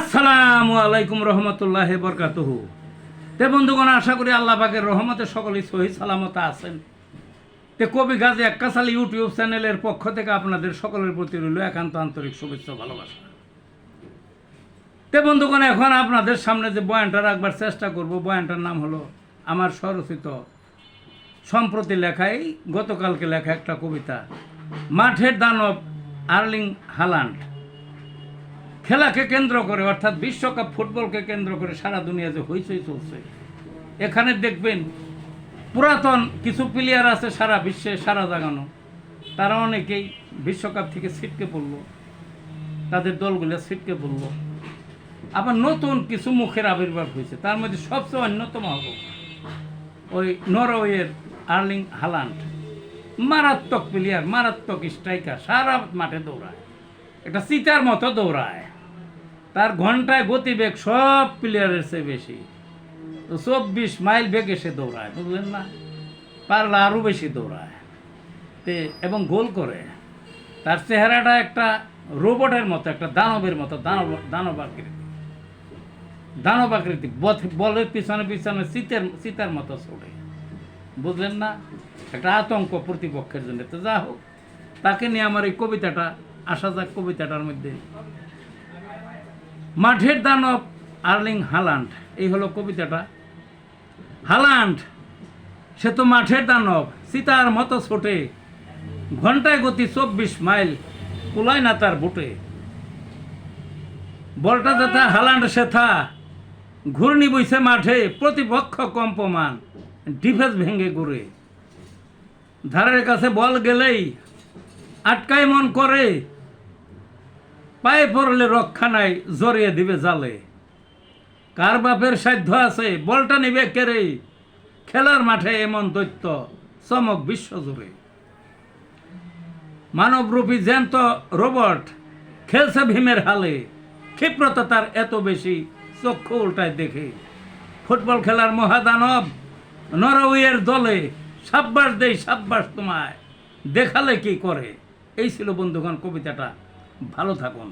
আসসালামু আলাইকুম রহমতুল্লাহি বরকাতুহু। তে বন্ধুগণ, আশা করি আল্লাহ পাকের রহমতে সকলেই সহি সালামত আছেন। তে কবি গাজী আক্কাস আলী ইউটিউব চ্যানেলের পক্ষ থেকে আপনাদের সকলের প্রতি রইল একান্ত আন্তরিক শুভেচ্ছা ভালোবাসা। তে বন্ধুগণ, এখন আপনাদের সামনে যে বয়ানটা রাখবার চেষ্টা করব, বয়ানটার নাম হলো আমার স্বরচিত সম্প্রতি লেখাই গতকালকে লেখা একটা কবিতা, মাঠের দানব আর্লিং হালান্ড। খেলাকে কেন্দ্র করে, অর্থাৎ বিশ্বকাপ ফুটবলকে কেন্দ্র করে সারা দুনিয়া যে হইচই চলছে, এখানে দেখবেন পুরাতন কিছু প্লেয়ার আছে সারা বিশ্বে, সারা জাগানো, তারা অনেকেই বিশ্বকাপ থেকে ছিটকে পড়লো, তাদের দলগুলো ছিটকে পড়লো। আবার নতুন কিছু মুখের আবির্ভাব হয়েছে, তার মধ্যে সবচেয়ে অন্যতম হল ওই নরওয়ের আর্লিং হালান্ড। মারাত্মক প্লেয়ার, মারাত্মক স্ট্রাইকার, সারা মাঠে দৌড়ায়, একটা চিতার মতো দৌড়ায়। তার ঘন্টায় গতিবেগ সব প্লেয়ারের চেয়ে বেশি, তো 24 মাইল বেগে সে দৌড়ায়, বুঝলেন না? পারলে আরও বেশি দৌড়ায় এবং গোল করে। তার চেহারাটা একটা রোবটের মতো, একটা দানবের মতো, দানব আকৃতি, বলের পিছনে পিছনে চিতার মতো ছোটে, বুঝলেন না? একটা আতঙ্ক প্রতিপক্ষের জন্য। তো যা হোক, তাকে নিয়ে আমার এই কবিতাটা, আসা যাক কবিতাটার মধ্যে। মাঠের দানব আর্লিং হালান্ড, এই হলো কবিতাটা। হালান্ড সে তো মাঠের দানব, চিতার মতো ছোটে, ঘন্টায় গতি 24 মাইল, কুলায় না তার বুটে। বলটা যথা হালান্ড সেথা, ঘূর্ণি বইছে মাঠে, প্রতিপক্ষ কম্পমান, ডিফেন্স ভেঙে ঘুরে। ধারের কাছে বল গেলেই আটকায় মন করে, পায়ে পড়লে রক্ষা নাই, জড়িয়ে দিবে জালে। কার বাপের সাধ্য আছে, বলটা নিবে কেড়ে, খেলার মাঠে এমন দৈত্য চমক বিশ্ব জুড়ে। মানবরূপী জ্যান্ত রোবট খেলছে ভীমের হালে, ক্ষিপ্রতা তার এত বেশি, চক্ষু উল্টায় দেখে। ফুটবল খেলার মহাদানব নরওয়ের দলে, সাব্বাস দেই সাব্বাস তোমায়, দেখালে কি করে। এই ছিল বন্ধুগণ কবিতাটা। ভালো থাকুন।